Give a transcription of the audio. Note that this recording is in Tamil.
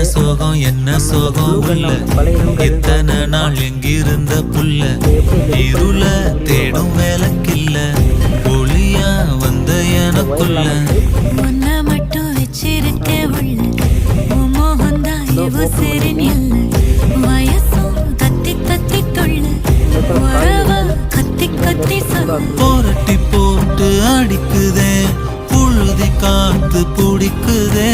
என்ன சோகம் இல்ல இத்தனை நாள் எங்கிருந்த புல்ல இருள தேடும் வேலைக்கில்ல ஒளியா வந்த எனக்குள்ள உன்னை மட்டும் வச்சிருக்க உள்ள மோகந்தான் இவசரின் இல்ல வயசும் கத்தி கத்தி தொள்ள உறவ கத்தி கத்தி சொல்ல போரட்டி போட்டு அடிக்குதே புழுதி காத்து பிடிக்குதே